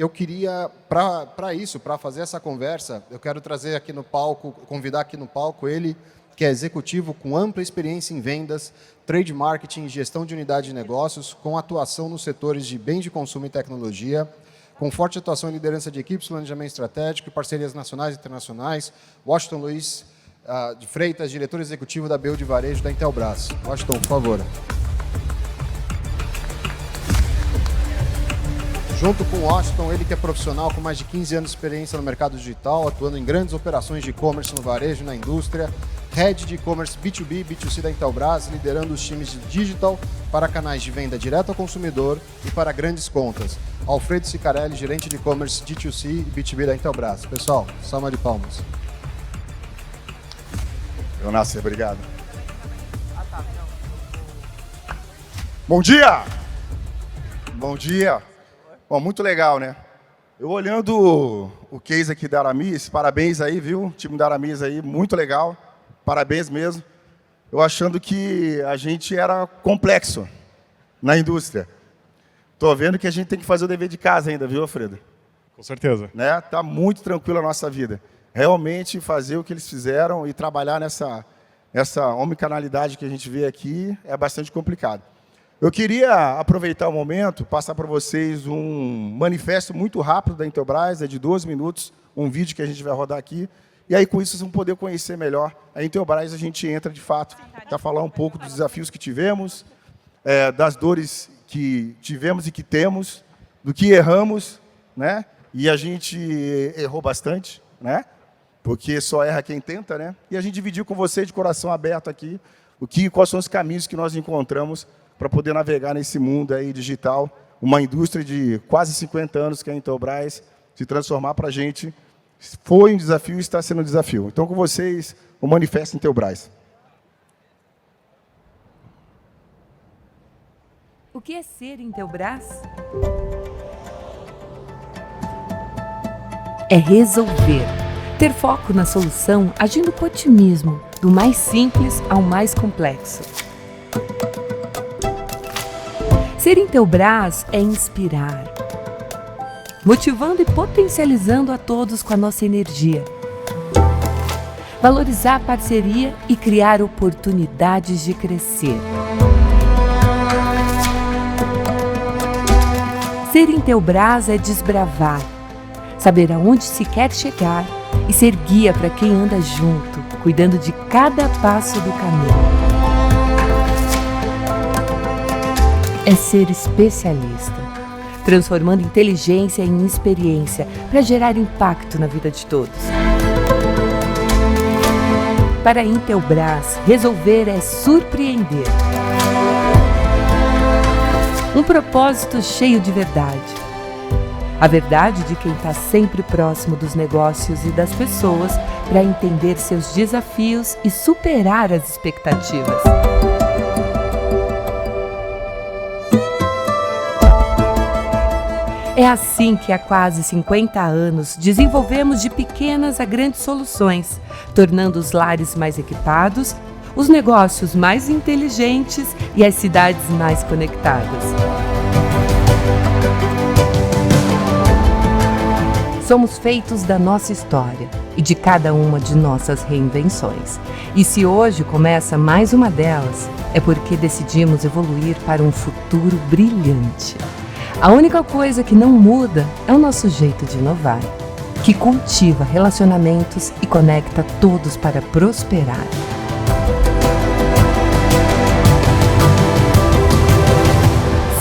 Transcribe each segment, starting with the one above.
eu queria, para fazer essa conversa, eu quero trazer aqui no palco, convidar aqui no palco ele, que é executivo com ampla experiência em vendas, trade marketing e gestão de unidade de negócios, com atuação nos setores de bens de consumo e tecnologia, com forte atuação em liderança de equipes, planejamento estratégico e parcerias nacionais e internacionais. Washington Luiz de Freitas, diretor executivo da BU de Varejo da Intelbras. Washington, por favor. Junto com o Washington, ele que é profissional com mais de 15 anos de experiência no mercado digital, atuando em grandes operações de e-commerce no varejo e na indústria, Head de e-commerce B2B e B2C da Intelbras, liderando os times de digital para canais de venda direto ao consumidor e para grandes contas. Alfredo Sicarelli, gerente de e-commerce D2C e B2B da Intelbras. Pessoal, salva de palmas. Nasser, obrigado. Bom dia! Bom dia! Bom, muito legal, né? Eu olhando o case aqui da Aramis, parabéns aí, viu? Time da Aramis aí, muito legal. Parabéns mesmo. Eu achando que a gente era complexo na indústria. Estou vendo que a gente tem que fazer o dever de casa ainda, viu, Alfredo? Com certeza. Né? Tá muito tranquila a nossa vida. Realmente fazer o que eles fizeram e trabalhar nessa omnicanalidade que a gente vê aqui é bastante complicado. Eu queria aproveitar o momento, passar para vocês um manifesto muito rápido da Intelbras, é de 12 minutos, um vídeo que a gente vai rodar aqui, e aí com isso vocês vão poder conhecer melhor a Intelbras. A gente entra de fato para falar um pouco dos desafios que tivemos, das dores que tivemos e que temos, do que erramos, né? E a gente errou bastante, né? Porque só erra quem tenta, né? E a gente dividiu com você de coração aberto aqui quais são os caminhos que nós encontramos para poder navegar nesse mundo aí digital, uma indústria de quase 50 anos que é a Intelbras, se transformar para a gente foi um desafio e está sendo um desafio. Então, com vocês, o Manifesto Intelbras. O que é ser Intelbras? É resolver. Ter foco na solução, agindo com otimismo, do mais simples ao mais complexo. Ser Intelbras é inspirar, motivando e potencializando a todos com a nossa energia. Valorizar a parceria e criar oportunidades de crescer. Ser Intelbras é desbravar, saber aonde se quer chegar e ser guia para quem anda junto, cuidando de cada passo do caminho. É ser especialista, transformando inteligência em experiência para gerar impacto na vida de todos. Para a Intelbras, resolver é surpreender. Um propósito cheio de verdade. A verdade de quem está sempre próximo dos negócios e das pessoas para entender seus desafios e superar as expectativas. É assim que há quase 50 anos desenvolvemos de pequenas a grandes soluções, tornando os lares mais equipados, os negócios mais inteligentes e as cidades mais conectadas. Somos feitos da nossa história e de cada uma de nossas reinvenções. E se hoje começa mais uma delas, é porque decidimos evoluir para um futuro brilhante. A única coisa que não muda é o nosso jeito de inovar, que cultiva relacionamentos e conecta todos para prosperar.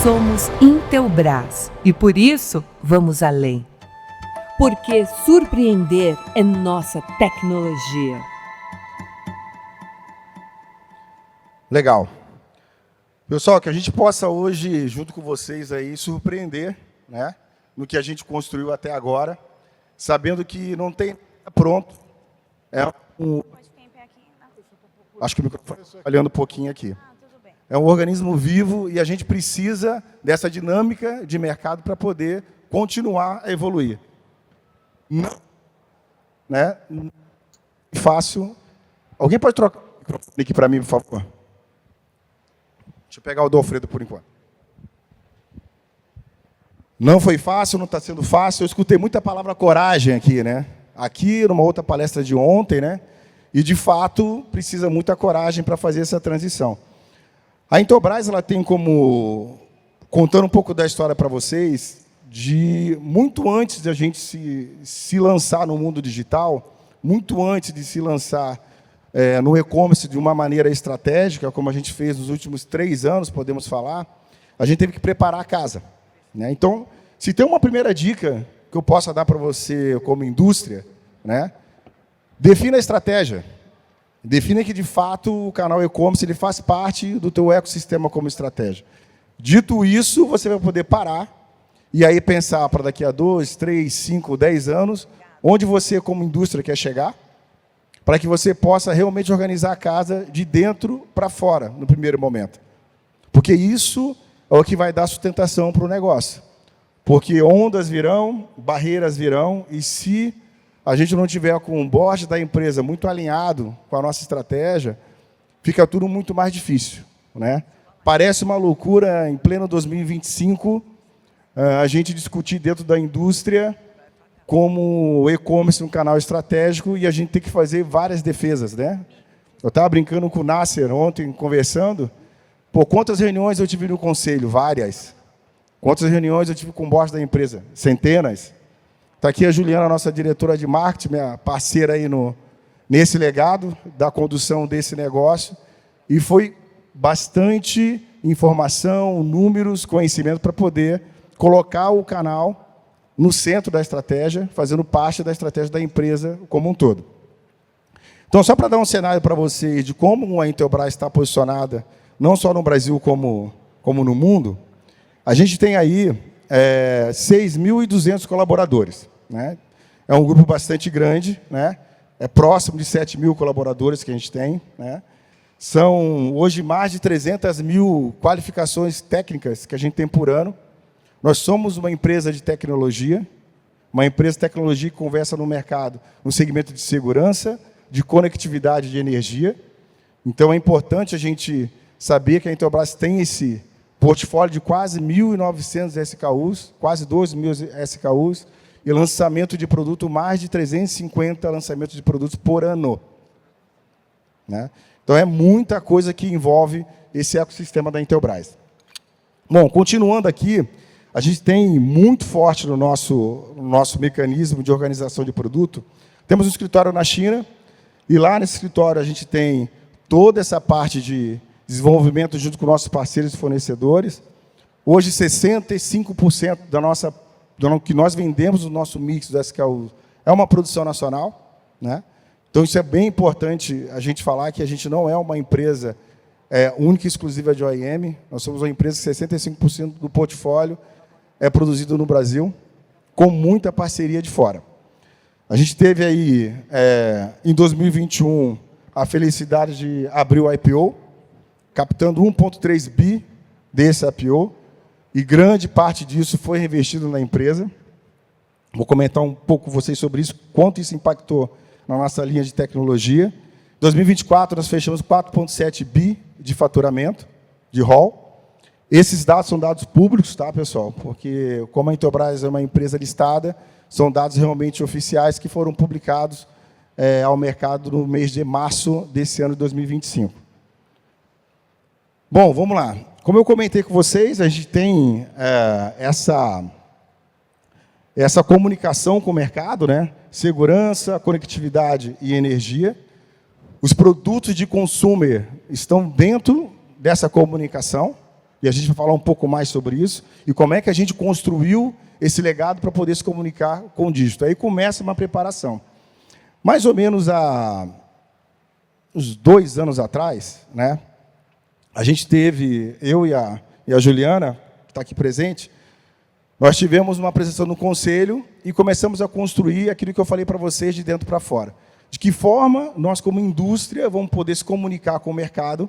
Somos Intelbras e por isso vamos além. Porque surpreender é nossa tecnologia. Legal. Pessoal, que a gente possa hoje, junto com vocês aí, surpreender, né, no que a gente construiu até agora, sabendo que não tem pronto. Acho que o microfone está falhando um pouquinho aqui. É um organismo vivo e a gente precisa dessa dinâmica de mercado para poder continuar a evoluir. Não, né? Fácil. Alguém pode trocar o microfone aqui para mim, por favor? Deixa eu pegar o do Alfredo por enquanto. Não foi fácil, não está sendo fácil. Eu escutei muita palavra coragem aqui, né? Aqui, numa outra palestra de ontem, né? E, de fato, precisa muita coragem para fazer essa transição. A Intelbras, ela tem como, contando um pouco da história para vocês, de muito antes de a gente se lançar no mundo digital, muito antes de se lançar no e-commerce de uma maneira estratégica, como a gente fez nos últimos 3 anos, podemos falar, a gente teve que preparar a casa, né? Então, se tem uma primeira dica que eu possa dar para você como indústria, né? Defina a estratégia. Defina que, de fato, o canal e-commerce ele faz parte do teu ecossistema como estratégia. Dito isso, você vai poder parar e aí pensar para daqui a 2, 3, 5, 10 anos, onde você, como indústria, quer chegar, para que você possa realmente organizar a casa de dentro para fora, no primeiro momento. Porque isso é o que vai dar sustentação para o negócio. Porque ondas virão, barreiras virão, e se a gente não tiver com o board da empresa muito alinhado com a nossa estratégia, fica tudo muito mais difícil, né? Parece uma loucura, em pleno 2025, a gente discutir dentro da indústria como o e-commerce um canal estratégico e a gente tem que fazer várias defesas, né? Eu estava brincando com o Nasser ontem, conversando. Pô, quantas reuniões eu tive no conselho? Várias. Quantas reuniões eu tive com o board da empresa? Centenas. Está aqui a Juliana, nossa diretora de marketing, minha parceira aí nesse legado da condução desse negócio. E foi bastante informação, números, conhecimento para poder colocar o canal no centro da estratégia, fazendo parte da estratégia da empresa como um todo. Então, só para dar um cenário para vocês de como a Intelbras está posicionada, não só no Brasil como no mundo, a gente tem aí 6.200 colaboradores, né? É um grupo bastante grande, né? É próximo de 7.000 colaboradores que a gente tem, né? São, hoje, mais de 300.000 qualificações técnicas que a gente tem por ano. Nós somos uma empresa de tecnologia que conversa no mercado, no segmento de segurança, de conectividade de energia. Então, é importante a gente saber que a Intelbras tem esse portfólio de quase 1.900 SKUs, quase 12.000 SKUs, e lançamento de produto, mais de 350 lançamentos de produtos por ano, né? Então, é muita coisa que envolve esse ecossistema da Intelbras. Bom, continuando aqui, a gente tem muito forte no nosso mecanismo de organização de produto. Temos um escritório na China, e lá nesse escritório a gente tem toda essa parte de desenvolvimento junto com nossos parceiros e fornecedores. Hoje, 65% do que nós vendemos no nosso mix do SKU é uma produção nacional, né? Então, isso é bem importante a gente falar, que a gente não é uma empresa única e exclusiva de OEM. Nós somos uma empresa que 65% do portfólio é produzido no Brasil, com muita parceria de fora. A gente teve aí, em 2021, a felicidade de abrir o IPO, captando 1,3 bi desse IPO, e grande parte disso foi reinvestido na empresa. Vou comentar um pouco com vocês sobre isso, quanto isso impactou na nossa linha de tecnologia. Em 2024, nós fechamos 4,7 bi de faturamento, de ROL. Esses dados são dados públicos, tá, pessoal? Porque, como a Intelbras é uma empresa listada, são dados realmente oficiais que foram publicados ao mercado no mês de março desse ano de 2025. Bom, vamos lá. Como eu comentei com vocês, a gente tem essa comunicação com o mercado, né? Segurança, conectividade e energia. Os produtos de consumer estão dentro dessa comunicação, e a gente vai falar um pouco mais sobre isso, e como é que a gente construiu esse legado para poder se comunicar com o dígito. Aí começa uma preparação. Mais ou menos há uns 2 anos atrás, né, a gente teve, eu e a Juliana, que está aqui presente, nós tivemos uma apresentação no conselho e começamos a construir aquilo que eu falei para vocês de dentro para fora. De que forma nós, como indústria, vamos poder se comunicar com o mercado,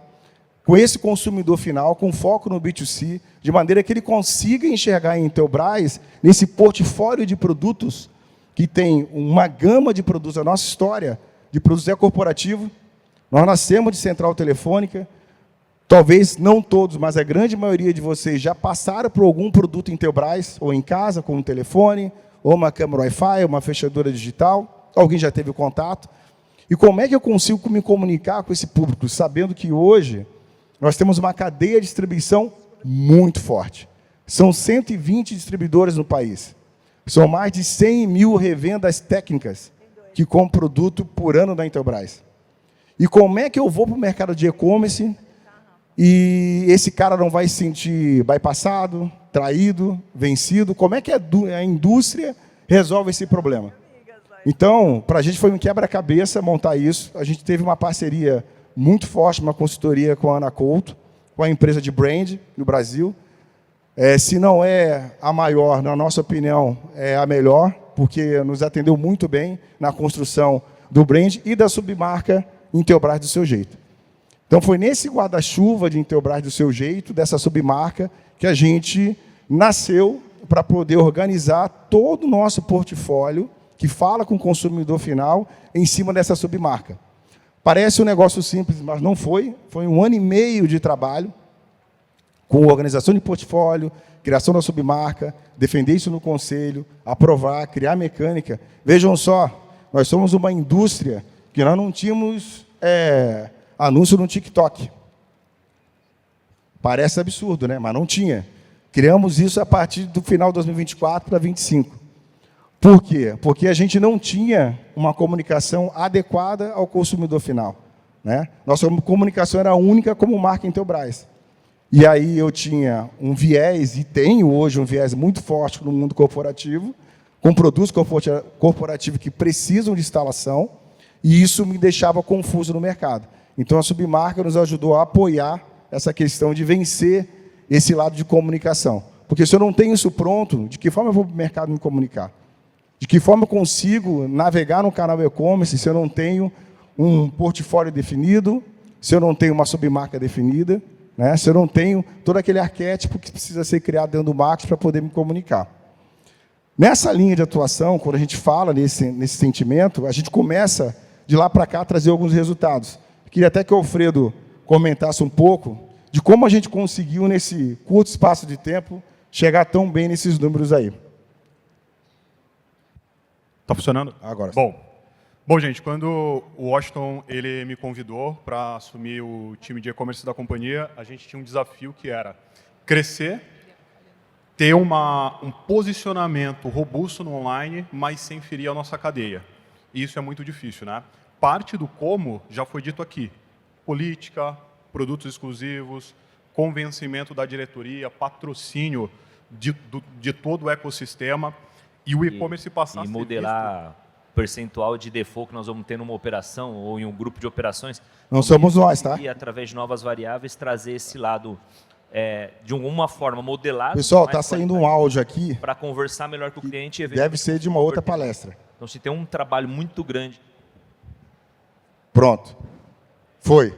com esse consumidor final, com foco no B2C, de maneira que ele consiga enxergar em Intelbras, nesse portfólio de produtos, que tem uma gama de produtos, a nossa história de produtos é corporativo. Nós nascemos de central telefônica, Talvez não todos, mas a grande maioria de vocês já passaram por algum produto Intelbras, ou em casa, como um telefone, ou uma câmera Wi-Fi, uma fechadura digital. Alguém já teve contato. E como é que eu consigo me comunicar com esse público, sabendo que hoje nós temos uma cadeia de distribuição muito forte. São 120 distribuidores no país. São mais de 100 mil revendas técnicas que compram produto por ano da Intelbras. E como é que eu vou para o mercado de e-commerce e esse cara não vai se sentir bypassado, traído, vencido? Como é que a indústria resolve esse problema? Então, para a gente foi um quebra-cabeça montar isso. A gente teve uma parceria muito forte, uma consultoria com a Ana Couto, com a empresa de brand no Brasil. Se não é a maior, na nossa opinião, é a melhor, porque nos atendeu muito bem na construção do brand e da submarca Intelbras do Seu Jeito. Então, foi nesse guarda-chuva de Intelbras do Seu Jeito, dessa submarca, que a gente nasceu para poder organizar todo o nosso portfólio que fala com o consumidor final em cima dessa submarca. Parece um negócio simples, mas não foi. Foi 1 ano e meio de trabalho, com organização de portfólio, criação da submarca, defender isso no conselho, aprovar, criar mecânica. Vejam só, nós somos uma indústria que nós não tínhamos anúncio no TikTok. Parece absurdo, né? Mas não tinha. Criamos isso a partir do final de 2024 para 2025. Por quê? Porque a gente não tinha uma comunicação adequada ao consumidor final, né? Nossa comunicação era única como marca Intelbras. E aí eu tinha um viés, e tenho hoje um viés muito forte no mundo corporativo, com produtos corporativos que precisam de instalação, e isso me deixava confuso no mercado. Então, a submarca nos ajudou a apoiar essa questão de vencer esse lado de comunicação. Porque se eu não tenho isso pronto, de que forma eu vou para o mercado me comunicar? De que forma eu consigo navegar no canal e-commerce se eu não tenho um portfólio definido, se eu não tenho uma submarca definida, né? Se eu não tenho todo aquele arquétipo que precisa ser criado dentro do marketing para poder me comunicar. Nessa linha de atuação, quando a gente fala nesse sentimento, a gente começa, de lá para cá, a trazer alguns resultados. Queria até que o Alfredo comentasse um pouco de como a gente conseguiu, nesse curto espaço de tempo, chegar tão bem nesses números aí. Está funcionando? Agora sim. Bom, gente, quando o Washington ele me convidou para assumir o time de e-commerce da companhia, a gente tinha um desafio que era crescer, ter um posicionamento robusto no online, mas sem ferir a nossa cadeia. E isso é muito difícil, né? Parte do como já foi dito aqui. Política, produtos exclusivos, convencimento da diretoria, patrocínio de todo o ecossistema e o e-commerce passar a ser modelar percentual de default que nós vamos ter numa operação ou em um grupo de operações. Não somos nós, tá? E através de novas variáveis trazer esse lado de alguma forma modelado. Pessoal, está saindo um áudio aqui. Para conversar melhor com o cliente. Deve ser de uma outra palestra. Então, se tem um trabalho muito grande. Pronto. Foi.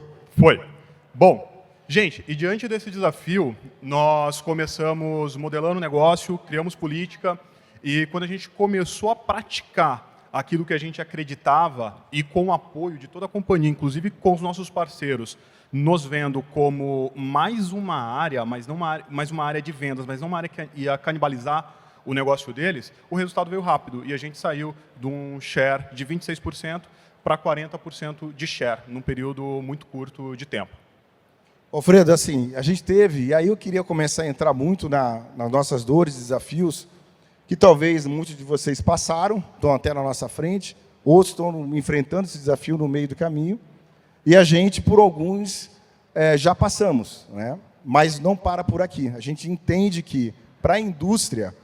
Bom, gente, e diante desse desafio, nós começamos modelando o negócio, criamos política, e quando a gente começou a praticar aquilo que a gente acreditava, e com o apoio de toda a companhia, inclusive com os nossos parceiros, nos vendo como mais uma área, mas não mais uma área de vendas, mas não uma área que ia canibalizar o negócio deles, o resultado veio rápido, e a gente saiu de um share de 26% para 40% de share, num período muito curto de tempo. Alfredo, assim, a gente teve, e aí eu queria começar a entrar muito nas nossas dores, desafios, que talvez muitos de vocês passaram, estão até na nossa frente, outros estão enfrentando esse desafio no meio do caminho, e a gente, por alguns, já passamos, né? Mas não para por aqui. A gente entende que, para a indústria,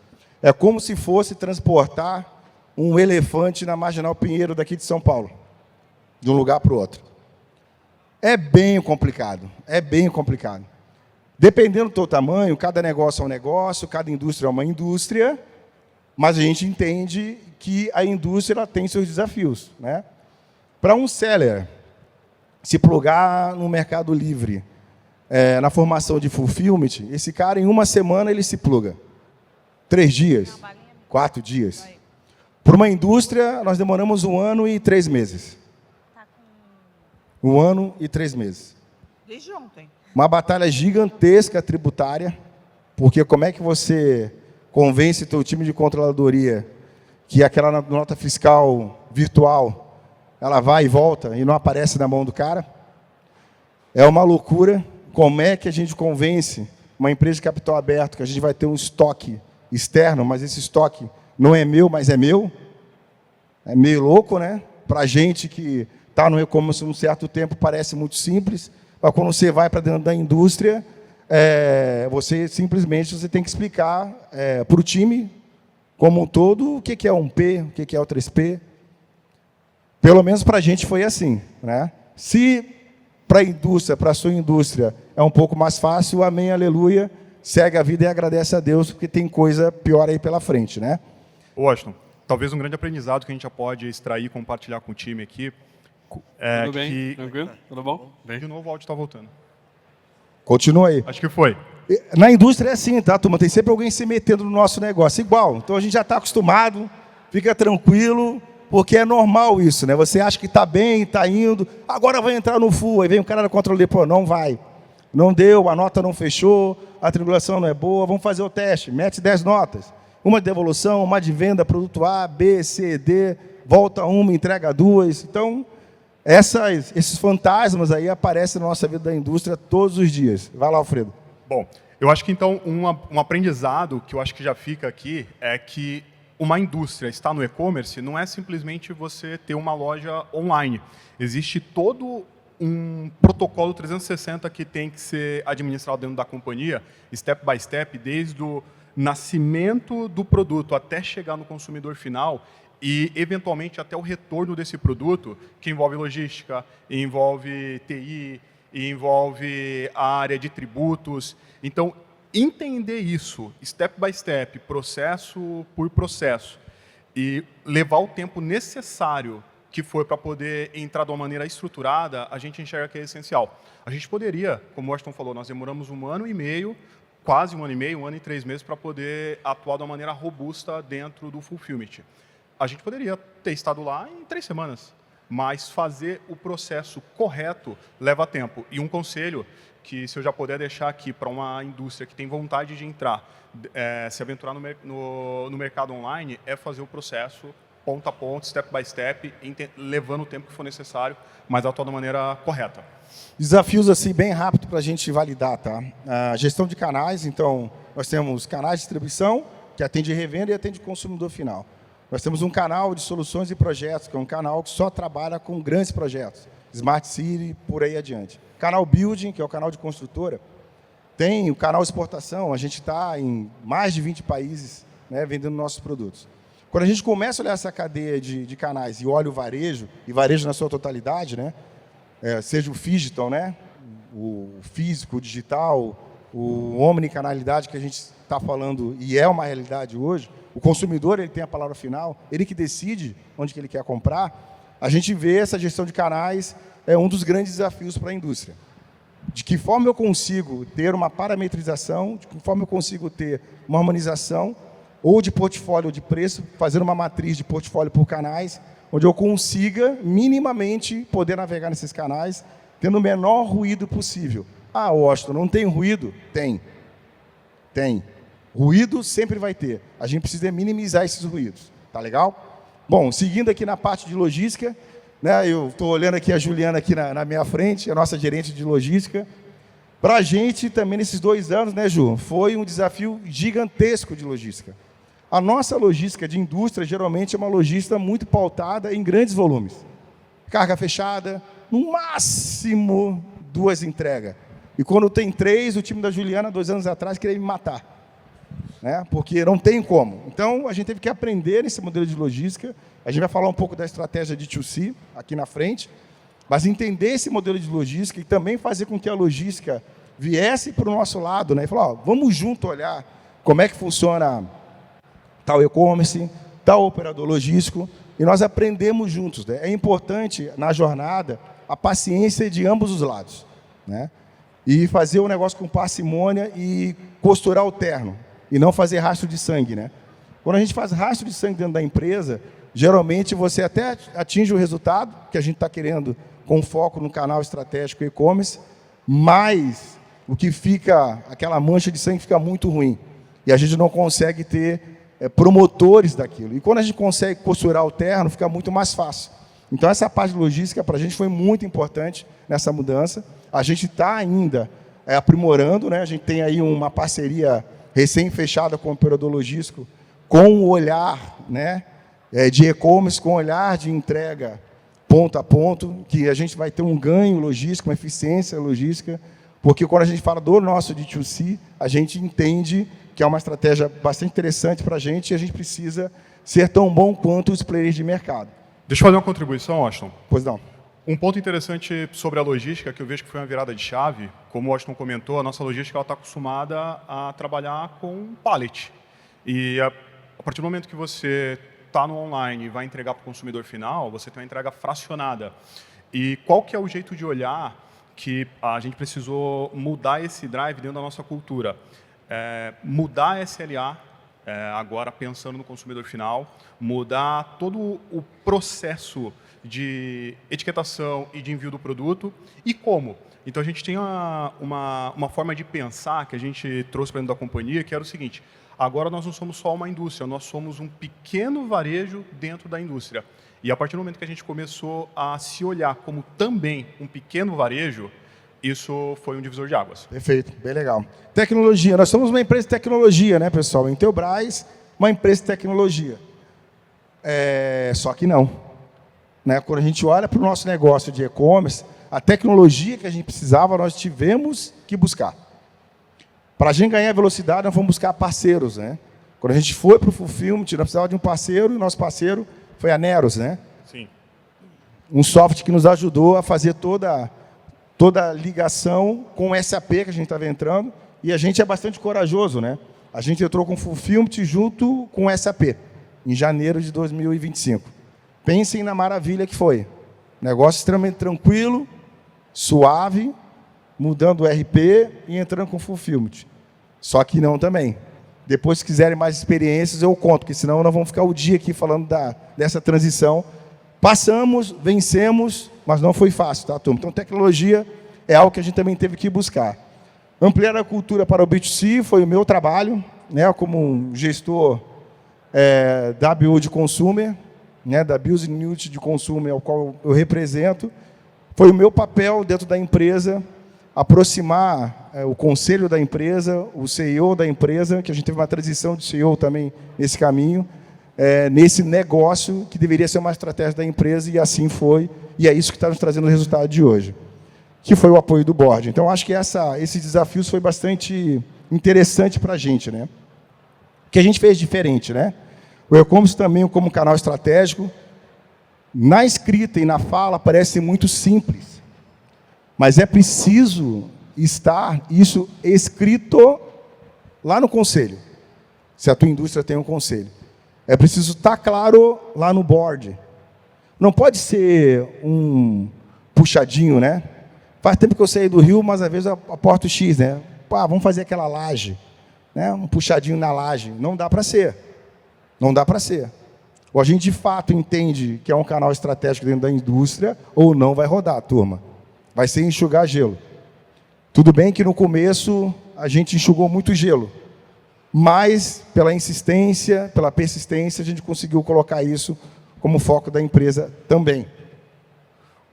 é como se fosse transportar um elefante na Marginal Pinheiro daqui de São Paulo, de um lugar para o outro. É bem complicado, Dependendo do teu tamanho, cada negócio é um negócio, cada indústria é uma indústria, mas a gente entende que a indústria ela tem seus desafios, né? Para um seller se plugar no Mercado Livre, na formação de fulfillment, esse cara, em uma semana, ele se pluga. 3 dias, 4 dias. Para uma indústria, nós demoramos 1 ano e 3 meses. 1 ano e 3 meses. Desde ontem. Uma batalha gigantesca tributária, porque como é que você convence teu time de controladoria que aquela nota fiscal virtual, ela vai e volta e não aparece na mão do cara? É uma loucura. Como é que a gente convence uma empresa de capital aberto que a gente vai ter um estoque externo, mas esse estoque não é meu, mas é meu? É meio louco, né? Para a gente que está no e-commerce há um certo tempo, parece muito simples, mas quando você vai para dentro da indústria, você tem que explicar para o time como um todo o que é um P, o que é o 3P. Pelo menos para a gente foi assim, né? Se para a indústria, para a sua indústria, é um pouco mais fácil, amém, aleluia, segue a vida e agradece a Deus, porque tem coisa pior aí pela frente, né? Washington, talvez um grande aprendizado que a gente já pode extrair e compartilhar com o time aqui é Tudo bem? que... Tranquilo? Tudo bom? Bem. De novo o áudio está voltando. Continua aí. Acho que foi. Na indústria é assim, tá, turma? Tem sempre alguém se metendo no nosso negócio. Igual. Então a gente já está acostumado, fica tranquilo, porque é normal isso, né? Você acha que está bem, está indo, agora vai entrar no full, aí vem o cara da controle, pô, não vai. Não deu, a nota não fechou, a tribulação não é boa, vamos fazer o teste, mete 10 notas. Uma de devolução, uma de venda, produto A, B, C, D, volta uma, entrega duas. Então, esses fantasmas aí aparecem na nossa vida da indústria todos os dias. Vai lá, Alfredo. Bom, eu acho que então um aprendizado que eu acho que já fica aqui é que uma indústria está no e-commerce não é simplesmente você ter uma loja online. Existe todo um protocolo 360 que tem que ser administrado dentro da companhia, step by step, desde o nascimento do produto até chegar no consumidor final e, eventualmente, até o retorno desse produto, que envolve logística, envolve TI, envolve a área de tributos. Então, entender isso, step by step, processo por processo, e levar o tempo necessário que for para poder entrar de uma maneira estruturada, a gente enxerga que é essencial. A gente poderia, como o Washington falou, nós demoramos 1 ano e meio, quase 1 ano e meio, 1 ano e 3 meses, para poder atuar de uma maneira robusta dentro do Fulfillment. A gente poderia ter estado lá em 3 semanas, mas fazer o processo correto leva tempo. E um conselho que, se eu já puder deixar aqui para uma indústria que tem vontade de entrar, se aventurar no mercado online, é fazer o processo ponto a ponto, step by step, levando o tempo que for necessário, mas atuar da maneira correta. Desafios assim bem rápido para a gente validar, tá? A gestão de canais, então, nós temos canais de distribuição, que atende revenda e atende consumidor final. Nós temos um canal de soluções e projetos, que é um canal que só trabalha com grandes projetos, Smart City, por aí adiante. Canal Building, que é o canal de construtora. Tem o canal exportação, a gente está em mais de 20 países, né, vendendo nossos produtos. Quando a gente começa a olhar essa cadeia de canais e olha o varejo, e varejo na sua totalidade, né, seja o digital, né, o físico, o digital, o omnicanalidade que a gente está falando e é uma realidade hoje, o consumidor ele tem a palavra final, ele que decide onde que ele quer comprar, a gente vê essa gestão de canais é um dos grandes desafios para a indústria. De que forma eu consigo ter uma parametrização, de que forma eu consigo ter uma harmonização, ou de portfólio ou de preço, fazer uma matriz de portfólio por canais, onde eu consiga minimamente poder navegar nesses canais, tendo o menor ruído possível. Ah, Washington, não tem ruído? Tem. Tem. Ruído sempre vai ter. A gente precisa minimizar esses ruídos. Tá legal? Bom, seguindo aqui na parte de logística, né, eu estou olhando aqui a Juliana aqui na minha frente, a nossa gerente de logística. Para a gente também nesses 2 anos, né, Ju, foi um desafio gigantesco de logística. A nossa logística de indústria geralmente é uma logística muito pautada em grandes volumes. Carga fechada, no máximo 2 entregas. E quando tem 3, o time da Juliana, 2 anos atrás, queria me matar. Né? Porque não tem como. Então, a gente teve que aprender esse modelo de logística. A gente vai falar um pouco da estratégia de 2C aqui na frente, mas entender esse modelo de logística e também fazer com que a logística viesse para o nosso lado, né? E falar, ó, vamos junto olhar como é que funciona tal e-commerce, tal operador logístico, e nós aprendemos juntos. Né? É importante, na jornada, a paciência de ambos os lados. Né? E fazer o negócio com parcimônia e costurar o terno, e não fazer rastro de sangue. Né? Quando a gente faz rastro de sangue dentro da empresa, geralmente você até atinge o resultado que a gente está querendo com foco no canal estratégico e-commerce, mas o que fica, aquela mancha de sangue fica muito ruim. E a gente não consegue ter promotores daquilo. E quando a gente consegue costurar o terno, fica muito mais fácil. Então, essa parte de logística, para a gente, foi muito importante nessa mudança. A gente está ainda aprimorando, né? A gente tem aí uma parceria recém-fechada com o operador logístico, com o olhar, né, de e-commerce, com o olhar de entrega ponto a ponto, que a gente vai ter um ganho logístico, uma eficiência logística, porque quando a gente fala do nosso D2C, a gente entende que é uma estratégia bastante interessante para a gente e a gente precisa ser tão bom quanto os players de mercado. Deixa eu fazer uma contribuição, Washington. Pois não. Um ponto interessante sobre a logística, que eu vejo que foi uma virada de chave, como o Washington comentou, a nossa logística está acostumada a trabalhar com pallet. E a partir do momento que você está no online e vai entregar para o consumidor final, você tem uma entrega fracionada. E qual que é o jeito de olhar que a gente precisou mudar esse drive dentro da nossa cultura? Mudar a SLA, agora pensando no consumidor final, mudar todo o processo de etiquetação e de envio do produto. E como? Então, a gente tem uma forma de pensar que a gente trouxe para dentro da companhia, que era o seguinte: agora nós não somos só uma indústria, nós somos um pequeno varejo dentro da indústria. E a partir do momento que a gente começou a se olhar como também um pequeno varejo, isso foi um divisor de águas. Perfeito, bem legal. Tecnologia, nós somos uma empresa de tecnologia, né, pessoal? Intelbras, uma empresa de tecnologia. Só que não. Né? Quando a gente olha para o nosso negócio de e-commerce, a tecnologia que a gente precisava, nós tivemos que buscar. Para a gente ganhar velocidade, nós fomos buscar parceiros, né? Quando a gente foi para o Fulfillment, nós precisávamos de um parceiro, e nosso parceiro foi a Neros, né? Sim. Um software que nos ajudou a fazer toda a ligação com o SAP que a gente estava entrando, e a gente é bastante corajoso, né? A gente entrou com o Fulfillment junto com o SAP, em janeiro de 2025. Pensem na maravilha que foi. Negócio extremamente tranquilo, suave, mudando o RP e entrando com o Fulfillment. Só que não também. Depois, se quiserem mais experiências, eu conto, porque senão nós vamos ficar o dia aqui falando dessa transição. Passamos, vencemos, mas não foi fácil, tá, turma? Então, tecnologia é algo que a gente também teve que buscar. Ampliar a cultura para o B2C foi o meu trabalho, né, como um gestor da BU de Consumer, né, da Business Unit de Consumer, ao qual eu represento. Foi o meu papel dentro da empresa aproximar o conselho da empresa, o CEO da empresa, que a gente teve uma transição de CEO também nesse caminho, nesse negócio que deveria ser uma estratégia da empresa, e assim foi, e é isso que está nos trazendo o resultado de hoje, que foi o apoio do board. Então, acho que esses desafios foi bastante interessante para a gente, né? O que a gente fez diferente, né? O e-commerce também, como canal estratégico, na escrita e na fala, parece muito simples, mas é preciso estar isso escrito lá no conselho, se a tua indústria tem um conselho. É preciso estar claro lá no board. Não pode ser um puxadinho, né? Faz tempo que eu saí do Rio, mas às vezes eu aporto X, né? Vamos fazer aquela laje, né? Um puxadinho na laje. Não dá para ser. Não dá para ser. Ou a gente de fato entende que é um canal estratégico dentro da indústria, ou não vai rodar, turma. Vai ser enxugar gelo. Tudo bem que no começo a gente enxugou muito gelo, mas pela insistência, pela persistência, a gente conseguiu colocar isso como foco da empresa também.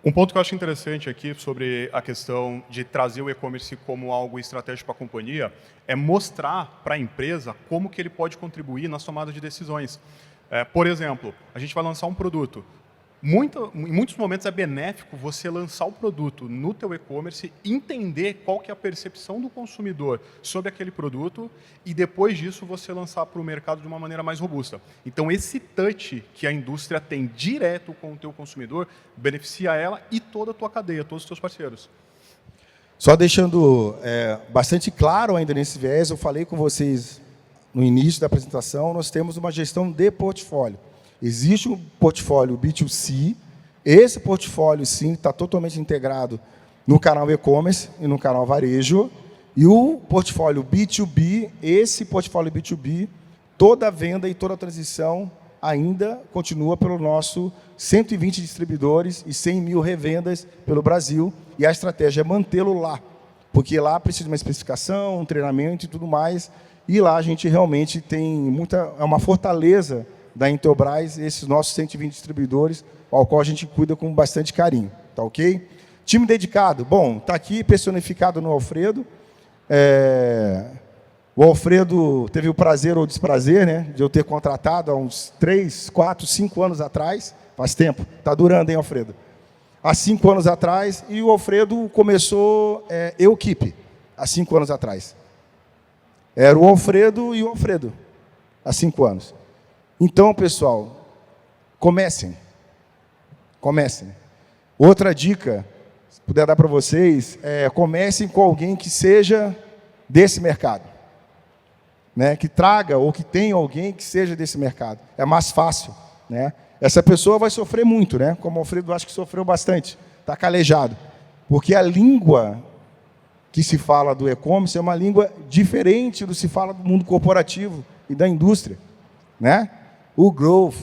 Um ponto que eu acho interessante aqui sobre a questão de trazer o e-commerce como algo estratégico para a companhia é mostrar para a empresa como que ele pode contribuir nas tomadas de decisões. Por exemplo, a gente vai lançar um produto. Em muitos momentos é benéfico você lançar o produto no teu e-commerce, entender qual que é a percepção do consumidor sobre aquele produto e depois disso você lançar para o mercado de uma maneira mais robusta. Então esse touch que a indústria tem direto com o teu consumidor beneficia ela e toda a tua cadeia, todos os teus parceiros. Só deixando bastante claro ainda nesse viés, eu falei com vocês no início da apresentação, nós temos uma gestão de portfólio. Existe um portfólio B2C, esse portfólio, sim, está totalmente integrado no canal e-commerce e no canal varejo, e o portfólio B2B, esse portfólio B2B, toda a venda e toda a transição ainda continua pelo nosso 120 distribuidores e 100 mil revendas pelo Brasil, e a estratégia é mantê-lo lá. Porque lá precisa de uma especificação, um treinamento e tudo mais, e lá a gente realmente tem é uma fortaleza da Intelbras, esses nossos 120 distribuidores, ao qual a gente cuida com bastante carinho, tá ok? Time dedicado, bom, está aqui personificado no Alfredo. O Alfredo teve o prazer ou desprazer, né, de eu ter contratado há uns 3, 4, 5 anos atrás, faz tempo, está durando, hein, Alfredo? Há 5 anos atrás, e o Alfredo começou Equipe, há 5 anos atrás. Era o Alfredo e o Alfredo, há 5 anos. Então, pessoal, comecem. Outra dica, se puder dar para vocês, comecem com alguém que seja desse mercado, né? Que traga ou que tenha alguém que seja desse mercado. É mais fácil, né? Essa pessoa vai sofrer muito, né? Como o Alfredo acho que sofreu bastante, está calejado. Porque a língua que se fala do e-commerce é uma língua diferente do que se fala do mundo corporativo e da indústria, né? O growth,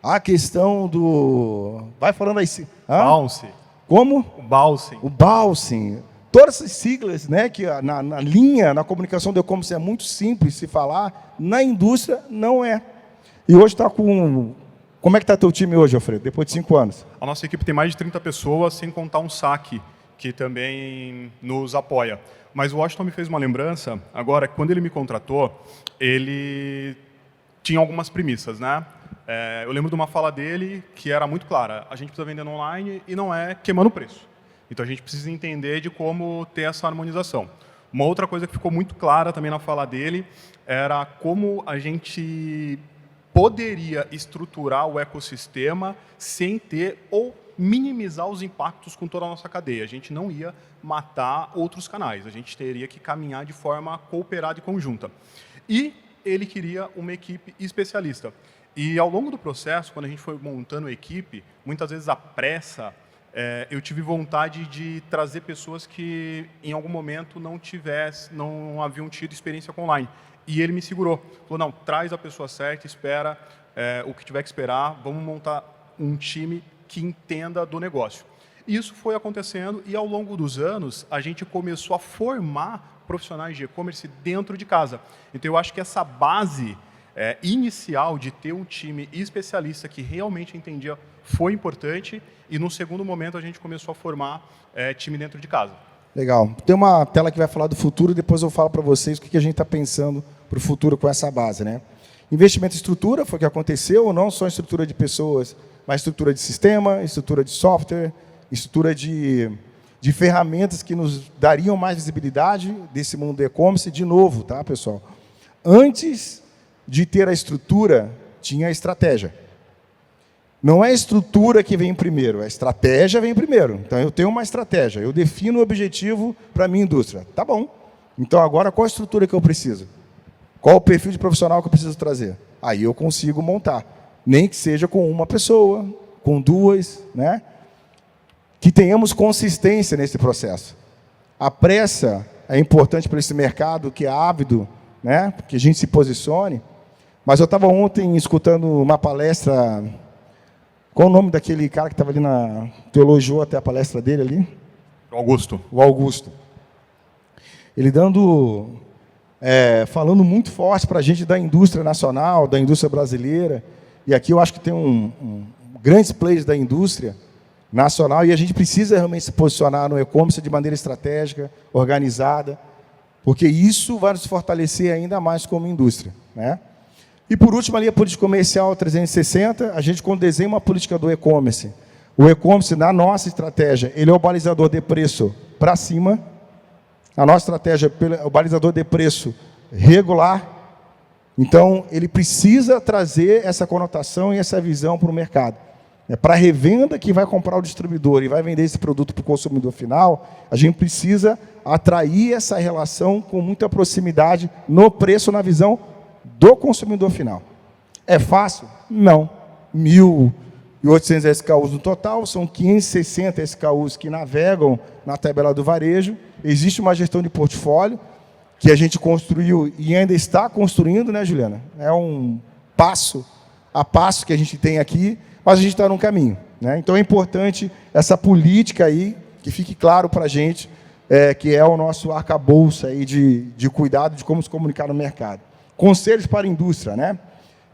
a questão do... Vai falando aí. Bounce. Como? O bouncing. O bouncing. Todas essas siglas, né, que na linha, na comunicação do e-commerce é muito simples se falar, na indústria não é. E hoje está com... Como é que está teu time hoje, Alfredo, depois de 5 anos? A nossa equipe tem mais de 30 pessoas, sem contar um saque, que também nos apoia. Mas o Washington me fez uma lembrança, agora, quando ele me contratou, ele tinha algumas premissas, né? Eu lembro de uma fala dele que era muito clara, a gente precisa vender no online e não é queimando o preço. Então, a gente precisa entender de como ter essa harmonização. Uma outra coisa que ficou muito clara também na fala dele era como a gente poderia estruturar o ecossistema sem ter ou minimizar os impactos com toda a nossa cadeia. A gente não ia matar outros canais, a gente teria que caminhar de forma cooperada e conjunta. E ele queria uma equipe especialista. E, ao longo do processo, quando a gente foi montando a equipe, muitas vezes a pressa, eu tive vontade de trazer pessoas que, em algum momento, não haviam tido experiência com online. E ele me segurou. Falou, não, traz a pessoa certa, espera o que tiver que esperar, vamos montar um time que entenda do negócio. Isso foi acontecendo e, ao longo dos anos, a gente começou a formar profissionais de e-commerce dentro de casa. Então, eu acho que essa base inicial de ter um time especialista que realmente entendia foi importante e, no segundo momento, a gente começou a formar time dentro de casa. Legal. Tem uma tela que vai falar do futuro e depois eu falo para vocês o que a gente está pensando para o futuro com essa base, né? Investimento em estrutura foi o que aconteceu, não só em estrutura de pessoas, mas estrutura de sistema, estrutura de software, estrutura de ferramentas que nos dariam mais visibilidade desse mundo do e-commerce. De novo, tá, pessoal? Antes de ter a estrutura, tinha a estratégia. Não é a estrutura que vem primeiro, a estratégia vem primeiro. Então, eu tenho uma estratégia, eu defino o objetivo para a minha indústria. Tá bom. Então, agora, qual a estrutura que eu preciso? Qual o perfil de profissional que eu preciso trazer? Aí eu consigo montar. Nem que seja com uma pessoa, com 2, né? Que tenhamos consistência nesse processo. A pressa é importante para esse mercado que é ávido, né? Que a gente se posicione. Mas eu estava ontem escutando uma palestra... Qual o nome daquele cara que estava ali na... Tu elogiou até a palestra dele ali? Augusto. O Augusto. Ele falando muito forte para a gente da indústria nacional, da indústria brasileira. E aqui eu acho que tem grandes players da indústria nacional e a gente precisa realmente se posicionar no e-commerce de maneira estratégica, organizada, porque isso vai nos fortalecer ainda mais como indústria, né? E, por último, ali a política comercial 360, a gente, quando desenha uma política do e-commerce, o e-commerce, na nossa estratégia, ele é o balizador de preço para cima, a nossa estratégia é o balizador de preço regular, então, ele precisa trazer essa conotação e essa visão para o mercado. Para a revenda que vai comprar o distribuidor e vai vender esse produto para o consumidor final, a gente precisa atrair essa relação com muita proximidade no preço, na visão do consumidor final. É fácil? Não. 1.800 SKUs no total, são 560 SKUs que navegam na tabela do varejo. Existe uma gestão de portfólio que a gente construiu e ainda está construindo, né, Juliana? É um passo a passo que a gente tem aqui, mas a gente está num caminho, né? Então é importante essa política aí, que fique claro para a gente, que é o nosso arcabouço aí de cuidado de como se comunicar no mercado. Conselhos para a indústria, né?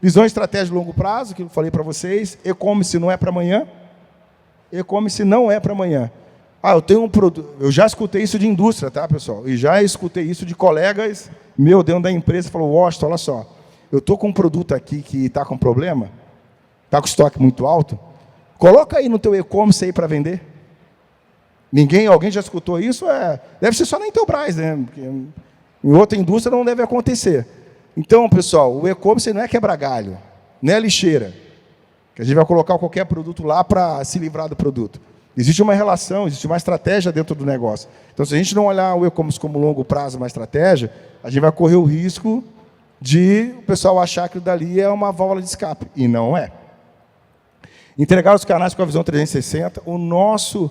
Visão estratégica de longo prazo, que eu falei para vocês. E-commerce não é para amanhã. E-commerce não é para amanhã. Eu tenho um produto. Eu já escutei isso de indústria, tá, pessoal? E já escutei isso de colegas meu dentro da empresa. Falou, Washington, olha só, eu estou com um produto aqui que está com problema, está com estoque muito alto. Coloca aí no teu e-commerce aí para vender. Alguém já escutou isso? Deve ser só na Intelbras, né? Porque em outra indústria não deve acontecer. Então, pessoal, o e-commerce não é quebra-galho, não é lixeira, que a gente vai colocar qualquer produto lá para se livrar do produto. Existe uma relação, existe uma estratégia dentro do negócio. Então, se a gente não olhar o e-commerce como longo prazo, uma estratégia, a gente vai correr o risco de o pessoal achar que dali é uma válvula de escape, e não é. Entregar os canais com a visão 360, o nosso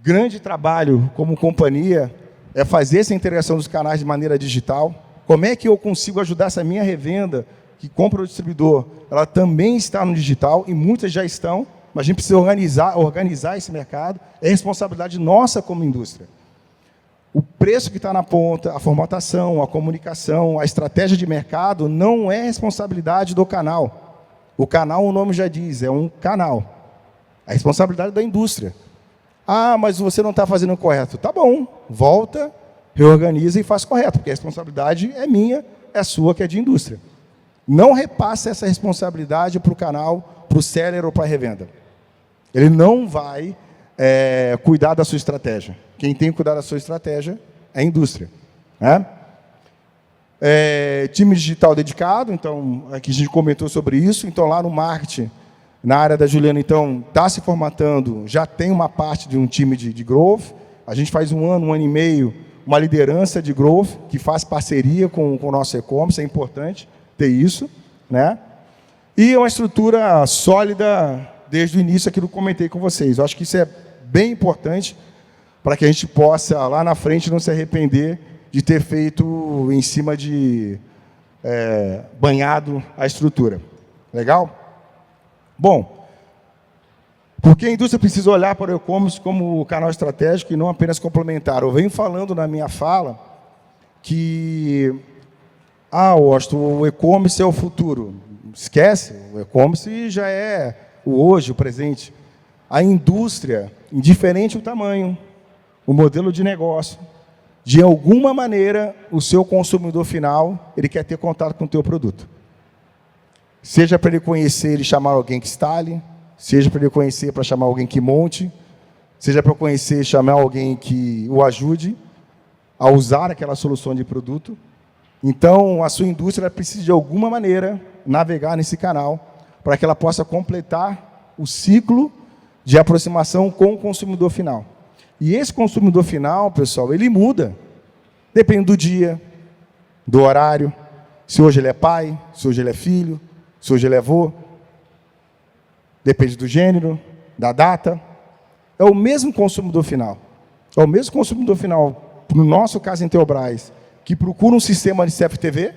grande trabalho como companhia é fazer essa integração dos canais de maneira digital. Como é que eu consigo ajudar essa minha revenda, que compra o distribuidor? Ela também está no digital, e muitas já estão, mas a gente precisa organizar esse mercado. É responsabilidade nossa como indústria. O preço que está na ponta, a formatação, a comunicação, a estratégia de mercado, não é responsabilidade do canal. O canal, o nome já diz, é um canal. É responsabilidade da indústria. Mas você não está fazendo o correto. Tá bom, volta, reorganiza e faz correto, porque a responsabilidade é minha, é sua, que é de indústria. Não repassa essa responsabilidade para o canal, para o seller ou para a revenda. Ele não vai cuidar da sua estratégia. Quem tem que cuidar da sua estratégia é a indústria. Né? Time digital dedicado, então, aqui a gente comentou sobre isso. Então, lá no marketing, na área da Juliana, então, está se formatando, já tem uma parte de um time de growth. A gente faz um ano e meio, uma liderança de growth, que faz parceria com o nosso e-commerce, é importante ter isso, né? E uma estrutura sólida desde o início, aquilo que eu comentei com vocês. Eu acho que isso é bem importante para que a gente possa, lá na frente, não se arrepender de ter feito em cima de banhado a estrutura. Legal? Bom, porque a indústria precisa olhar para o e-commerce como canal estratégico e não apenas complementar. Eu venho falando na minha fala que, Washington, o e-commerce é o futuro. Esquece, o e-commerce já é o hoje, o presente. A indústria, indiferente o tamanho, o modelo de negócio, de alguma maneira, o seu consumidor final, ele quer ter contato com o teu produto. Seja para ele conhecer e chamar alguém que instale, seja para ele conhecer para chamar alguém que monte, seja para conhecer e chamar alguém que o ajude a usar aquela solução de produto. Então, a sua indústria precisa, de alguma maneira, navegar nesse canal para que ela possa completar o ciclo de aproximação com o consumidor final. E esse consumidor final, pessoal, ele muda. Depende do dia, do horário, se hoje ele é pai, se hoje ele é filho, se hoje ele é avô. Depende do gênero, da data. É o mesmo consumidor final. É o mesmo consumidor final, no nosso caso em Intelbras, que procura um sistema de CFTV,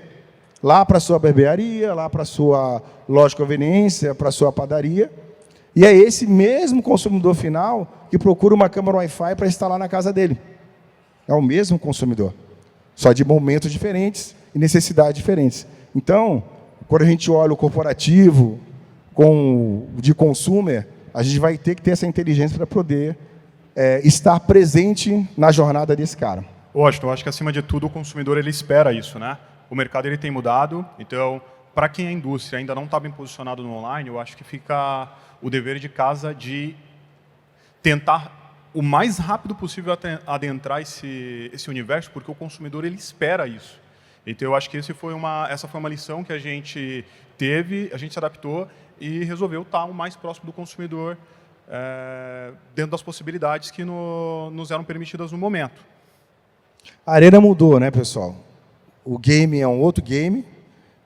lá para a sua barbearia, lá para a sua loja de conveniência, para a sua padaria. E é esse mesmo consumidor final que procura uma câmera Wi-Fi para instalar na casa dele. É o mesmo consumidor, só de momentos diferentes e necessidades diferentes. Então, quando a gente olha o corporativo de consumer, a gente vai ter que ter essa inteligência para poder estar presente na jornada desse cara. Washington, eu acho que, acima de tudo, o consumidor ele espera isso, né? O mercado ele tem mudado, então, para quem a indústria ainda não está bem posicionado no online, eu acho que fica o dever de casa de tentar o mais rápido possível adentrar esse universo, porque o consumidor ele espera isso. Então, eu acho que essa foi uma lição que a gente teve, a gente se adaptou e resolveu estar o mais próximo do consumidor dentro das possibilidades que nos eram permitidas no momento. A arena mudou, né, pessoal? O game é um outro game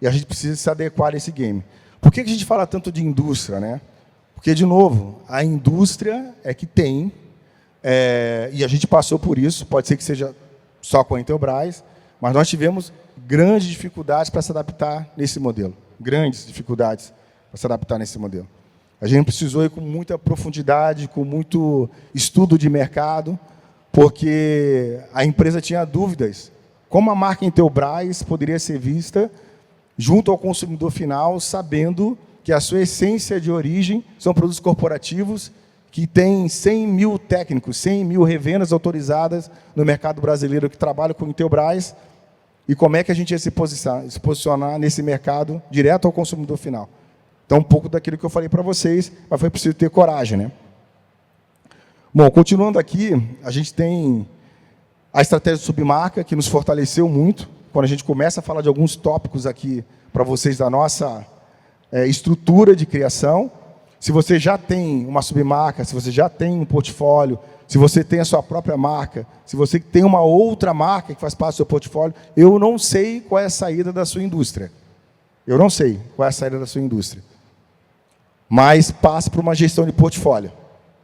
e a gente precisa se adequar a esse game. Por que a gente fala tanto de indústria, né? Porque, de novo, a indústria é que tem, e a gente passou por isso, pode ser que seja só com a Intelbras, mas nós tivemos grandes dificuldades para se adaptar nesse modelo. Grandes dificuldades para se adaptar nesse modelo. A gente precisou ir com muita profundidade, com muito estudo de mercado, porque a empresa tinha dúvidas como a marca Intelbras poderia ser vista junto ao consumidor final, sabendo que a sua essência de origem são produtos corporativos que têm 100 mil técnicos, 100 mil revendas autorizadas no mercado brasileiro que trabalham com Intelbras, e como é que a gente ia se posicionar nesse mercado direto ao consumidor final. Então, um pouco daquilo que eu falei para vocês, mas foi preciso ter coragem, né? Bom, continuando aqui, a gente tem a estratégia de submarca, que nos fortaleceu muito, quando a gente começa a falar de alguns tópicos aqui para vocês da nossa estrutura de criação. Se você já tem uma submarca, se você já tem um portfólio, se você tem a sua própria marca, se você tem uma outra marca que faz parte do seu portfólio, eu não sei qual é a saída da sua indústria. Eu não sei qual é a saída da sua indústria. Mas passe por uma gestão de portfólio,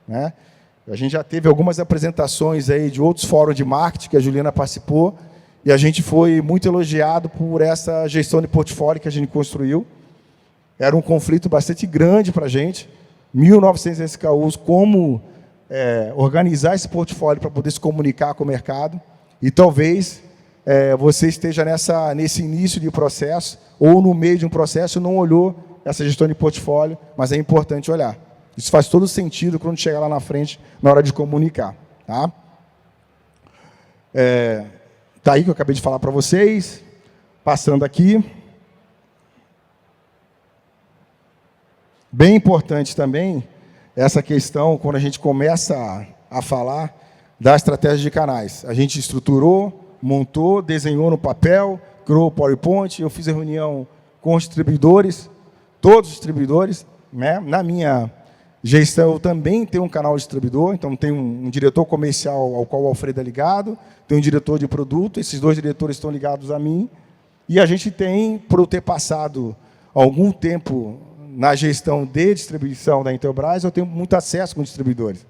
né? A gente já teve algumas apresentações aí de outros fóruns de marketing que a Juliana participou, e a gente foi muito elogiado por essa gestão de portfólio que a gente construiu. Era um conflito bastante grande para a gente, 1.900 SKUs, como organizar esse portfólio para poder se comunicar com o mercado. E talvez você esteja nesse início de processo, ou no meio de um processo, não olhou essa gestão de portfólio, mas é importante olhar. Isso faz todo sentido quando chegar lá na frente, na hora de comunicar. Tá? Tá aí que eu acabei de falar para vocês. Passando aqui. Bem importante também essa questão, quando a gente começa a falar da estratégia de canais. A gente estruturou, montou, desenhou no papel, criou o PowerPoint, eu fiz a reunião com os distribuidores, todos os distribuidores, né? Na minha gestão, eu também tenho um canal de distribuidor, então tem um diretor comercial ao qual o Alfredo é ligado, tem um diretor de produto, esses dois diretores estão ligados a mim, e a gente tem, por eu ter passado algum tempo na gestão de distribuição da Intelbras, eu tenho muito acesso com os distribuidores.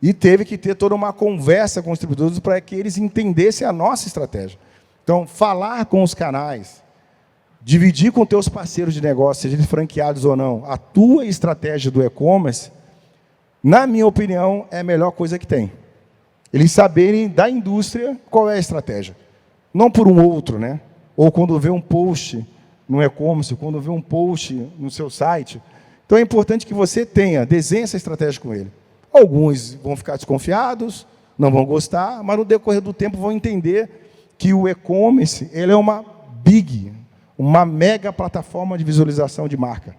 E teve que ter toda uma conversa com os distribuidores para que eles entendessem a nossa estratégia. Então, falar com os canais, dividir com teus parceiros de negócio, sejam eles franqueados ou não, a tua estratégia do e-commerce, na minha opinião, é a melhor coisa que tem. Eles saberem da indústria qual é a estratégia. Não por um outro, né? Ou quando vê um post no e-commerce, quando vê um post no seu site. Então, é importante que você desenhe essa estratégia com ele. Alguns vão ficar desconfiados, não vão gostar, mas no decorrer do tempo vão entender que o e-commerce ele é uma mega plataforma de visualização de marca.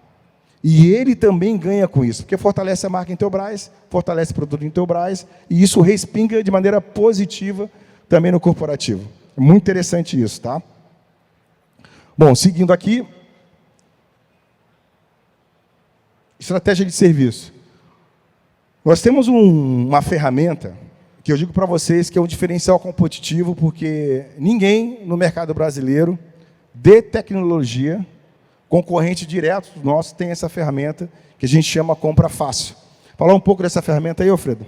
E ele também ganha com isso, porque fortalece a marca Intelbras, fortalece o produto Intelbras, e isso respinga de maneira positiva também no corporativo. É muito interessante isso, tá? Bom, seguindo aqui, estratégia de serviço. Nós temos uma ferramenta que eu digo para vocês que é um diferencial competitivo, porque ninguém no mercado brasileiro de tecnologia, concorrente direto nosso, tem essa ferramenta que a gente chama Compra Fácil. Falar um pouco dessa ferramenta aí, Alfredo.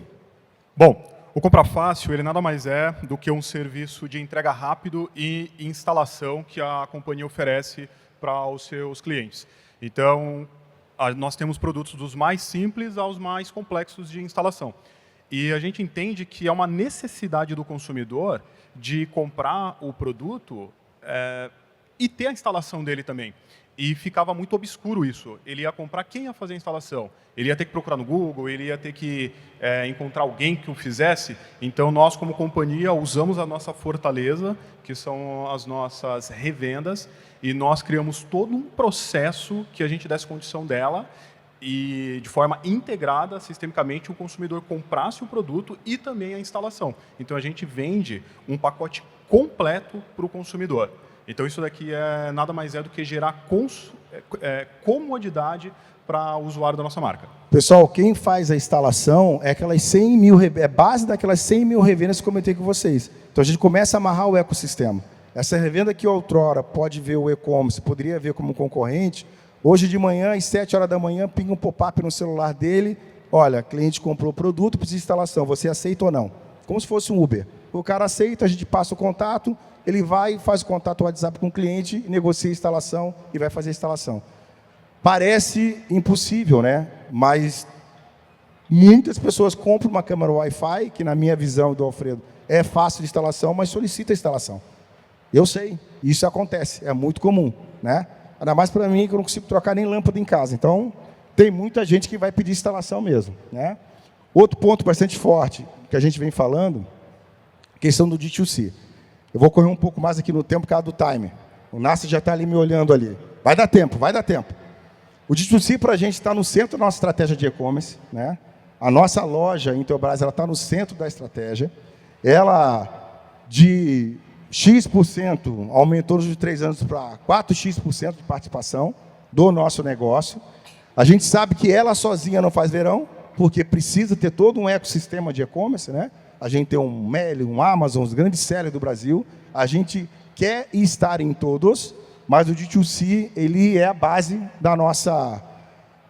Bom, o Compra Fácil, ele nada mais é do que um serviço de entrega rápido e instalação que a companhia oferece para os seus clientes. Então, nós temos produtos dos mais simples aos mais complexos de instalação. E a gente entende que é uma necessidade do consumidor de comprar o produto e ter a instalação dele também. E ficava muito obscuro isso. Ele ia comprar, quem ia fazer a instalação? Ele ia ter que procurar no Google, ele ia ter que encontrar alguém que o fizesse. Então, nós, como companhia, usamos a nossa fortaleza, que são as nossas revendas, e nós criamos todo um processo que a gente desse condição dela e, de forma integrada, sistemicamente, o consumidor comprasse o produto e também a instalação. Então, a gente vende um pacote completo para o consumidor. Então, isso daqui nada mais do que gerar comodidade para o usuário da nossa marca. Pessoal, quem faz a instalação é aquelas 100 mil, base daquelas 100 mil revendas que eu comentei com vocês. Então, a gente começa a amarrar o ecossistema. Essa revenda que outrora pode ver o e-commerce, poderia ver como concorrente, hoje de manhã, às 7 horas da manhã, pinga um pop-up no celular dele, olha, cliente comprou o produto, precisa de instalação, você aceita ou não? Como se fosse um Uber. O cara aceita, a gente passa o contato, ele vai, faz o contato WhatsApp com o cliente, negocia a instalação e vai fazer a instalação. Parece impossível, né? Mas Muitas pessoas compram uma câmera Wi-Fi, que na minha visão do Alfredo é fácil de instalação, mas solicita a instalação. Eu sei, isso acontece, é muito comum, né? Ainda mais para mim, que eu não consigo trocar nem lâmpada em casa. Então, tem muita gente que vai pedir instalação mesmo, né? Outro ponto bastante forte que a gente vem falando, questão do D2C. Eu vou correr um pouco mais aqui no tempo por causa do time. O Nasser já está ali me olhando ali. Vai dar tempo, vai dar tempo. O D2C para a gente está no centro da nossa estratégia de e-commerce, né? A nossa loja Intelbras está no centro da estratégia. Ela, de X% aumentou nos 3 anos para 4X% de participação do nosso negócio. A gente sabe que ela sozinha não faz verão, porque precisa ter todo um ecossistema de e-commerce, né? A gente tem um Meli, um Amazon, os grandes sellers do Brasil. A gente quer estar em todos, mas o D2C ele é a base da nossa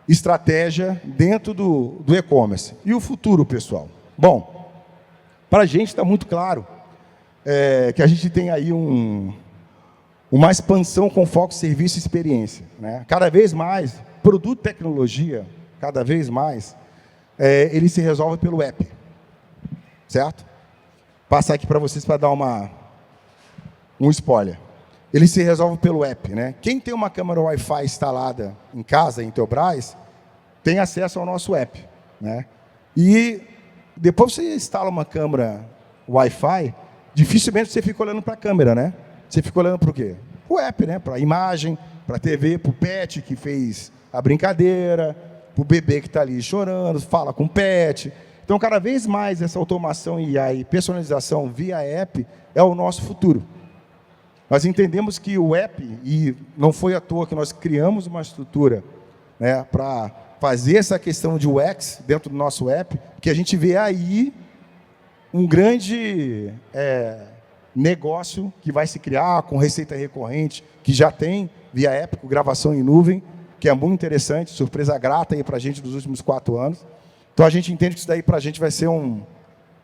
estratégia dentro do e-commerce. E o futuro, pessoal? Bom, para a gente está muito claro que a gente tem aí uma expansão com foco em serviço e experiência, né? Cada vez mais, produto e tecnologia, cada vez mais, ele se resolve pelo app, certo? Passar aqui para vocês para dar um spoiler. Ele se resolve pelo app, né? Quem tem uma câmera Wi-Fi instalada em casa, em Intelbras, tem acesso ao nosso app, né? E depois você instala uma câmera Wi-Fi, dificilmente você fica olhando para a câmera, né? Você fica olhando para o quê? Para o app, né? Para a imagem, para a TV, para o pet que fez a brincadeira, para o bebê que está ali chorando, fala com o pet. Então, cada vez mais essa automação e a personalização via app é o nosso futuro. Nós entendemos que o app, e não foi à toa que nós criamos uma estrutura, né, para fazer essa questão de UX dentro do nosso app, que a gente vê aí um grande negócio que vai se criar com receita recorrente, que já tem via app, com gravação em nuvem, que é muito interessante, surpresa grata para a gente dos últimos 4 anos. Então, a gente entende que isso daí para a gente vai ser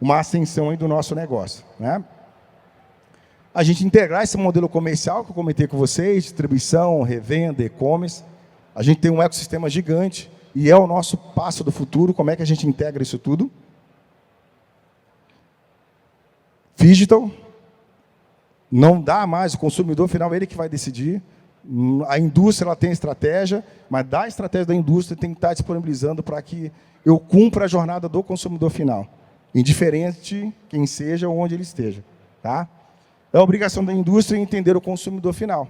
uma ascensão aí do nosso negócio, né? A gente integrar esse modelo comercial que eu comentei com vocês, distribuição, revenda, e-commerce. A gente tem um ecossistema gigante e é o nosso passo do futuro. Como é que a gente integra isso tudo? Digital. Não dá mais, o consumidor final é ele que vai decidir. A indústria ela tem estratégia, mas da estratégia da indústria tem que estar disponibilizando para que eu cumpra a jornada do consumidor final, indiferente quem seja ou onde ele esteja, tá? É a obrigação da indústria entender o consumidor final.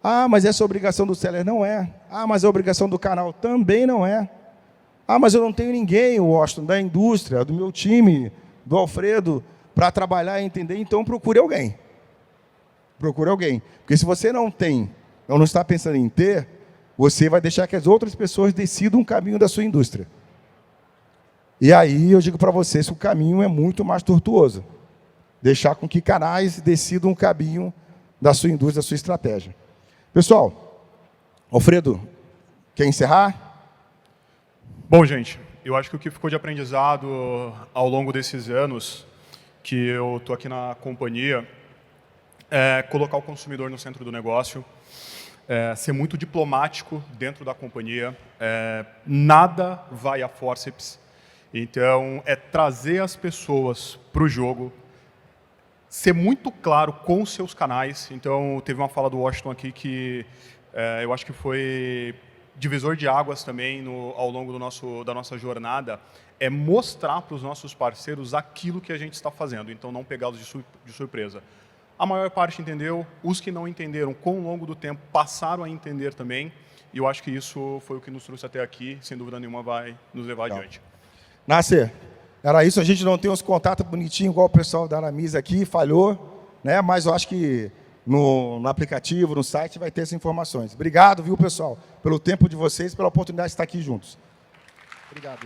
Ah, mas essa é a obrigação do seller? Não é. Ah, mas é a obrigação do canal? Também não é. Ah, mas eu não tenho ninguém, Washington, da indústria, do meu time, do Alfredo, para trabalhar e entender, então procure alguém. Procure alguém. Porque se você não tem, ou não está pensando em ter, você vai deixar que as outras pessoas decidam o caminho da sua indústria. E aí eu digo para vocês que o caminho é muito mais tortuoso. Deixar com que canais decidam o caminho da sua indústria, da sua estratégia. Pessoal, Alfredo, quer encerrar? Bom, gente, eu acho que o que ficou de aprendizado ao longo desses anos que eu estou aqui na companhia é colocar o consumidor no centro do negócio, ser muito diplomático dentro da companhia, nada vai a forceps, então é trazer as pessoas para o jogo, ser muito claro com os seus canais. Então, teve uma fala do Washington aqui que eu acho que foi divisor de águas também ao longo da nossa jornada, é mostrar para os nossos parceiros aquilo que a gente está fazendo, então não pegá-los de surpresa. A maior parte entendeu, os que não entenderam, com o longo do tempo, passaram a entender também, e eu acho que isso foi o que nos trouxe até aqui, sem dúvida nenhuma vai nos levar adiante. Nasser, era isso, a gente não tem uns contatos bonitinhos, igual o pessoal da Aramis aqui, falhou, né? Mas eu acho que no aplicativo, no site, vai ter essas informações. Obrigado, viu, pessoal, pelo tempo de vocês, pela oportunidade de estar aqui juntos. Obrigado.